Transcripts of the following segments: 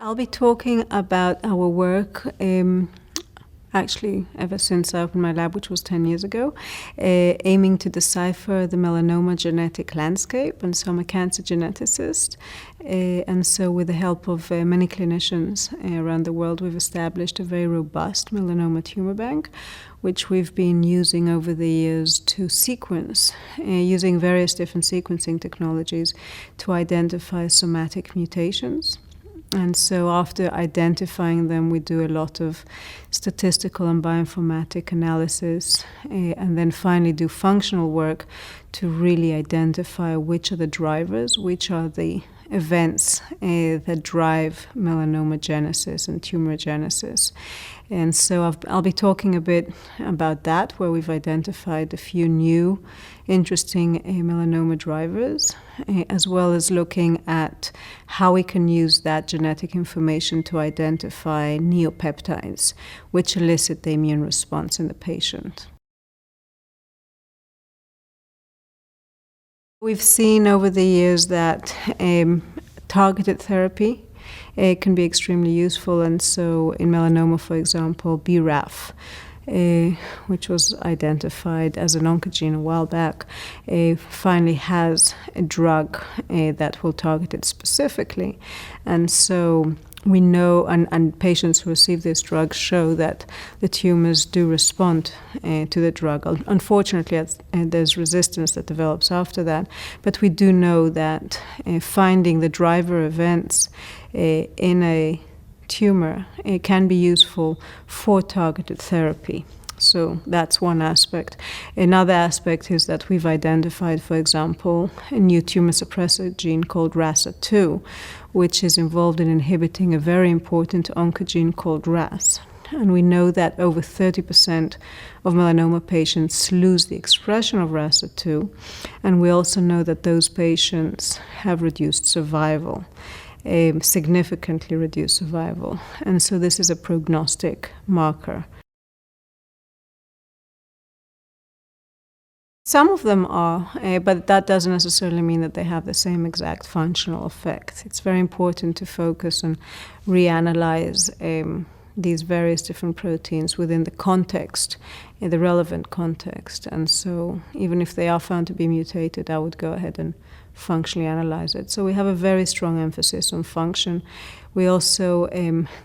I'll be talking about our work, actually ever since I opened my lab, which was 10 years ago, aiming to decipher the melanoma genetic landscape. And so I'm a cancer geneticist. And so with the help of many clinicians around the world, we've established a very robust melanoma tumor bank, which we've been using over the years to sequence, using various different sequencing technologies to identify somatic mutations. And so after identifying them, we do a lot of statistical and bioinformatic analysis, and then finally do functional work to really identify which are the drivers, which are the events that drive melanomagenesis and tumourigenesis. And so I'll be talking a bit about that, where we've identified a few new interesting melanoma drivers, as well as looking at how we can use that genetic information to identify neopeptides, which elicit the immune response in the patient. We've seen over the years that targeted therapy can be extremely useful, and so in melanoma, for example, BRAF, which was identified as an oncogene a while back, finally has a drug that will target it specifically. And so we know, and patients who receive this drug show that the tumors do respond to the drug. Unfortunately, there's resistance that develops after that, but we do know that finding the driver events in a tumor can be useful for targeted therapy. So that's one aspect. Another aspect is that we've identified, for example, a new tumor suppressor gene called RASA2, which is involved in inhibiting a very important oncogene called RAS. And we know that over 30% of melanoma patients lose the expression of RASA2, and we also know that those patients have reduced survival, significantly reduced survival. And so this is a prognostic marker. Some of them are, but that doesn't necessarily mean that they have the same exact functional effect. It's very important to focus and reanalyze these various different proteins within the context, in the relevant context. And so even if they are found to be mutated, I would go ahead and functionally analyze it. So we have a very strong emphasis on function. We also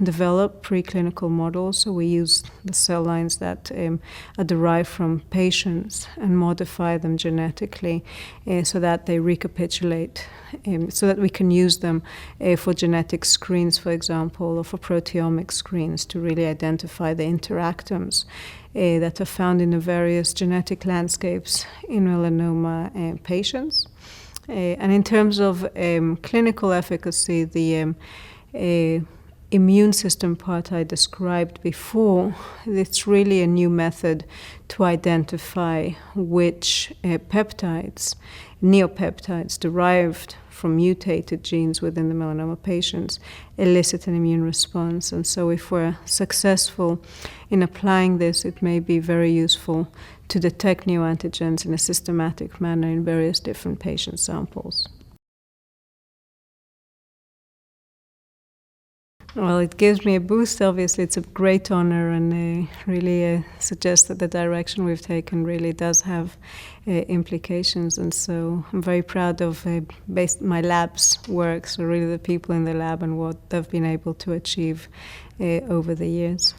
develop preclinical models, so we use the cell lines that are derived from patients and modify them genetically so that they recapitulate, so that we can use them for genetic screens, for example, or for proteomic screens to really identify the interactomes that are found in the various genetic landscapes in melanoma patients. And in terms of clinical efficacy, the immune system part I described before, it's really a new method to identify which peptides, neopeptides derived from mutated genes within the melanoma patients, elicit an immune response. And so if we're successful in applying this, it may be very useful to detect neo-antigens in a systematic manner in various different patient samples. Well, it gives me a boost, obviously. It's a great honor, and really suggests that the direction we've taken really does have implications. And so I'm very proud of my lab's work, so really the people in the lab and what they've been able to achieve over the years.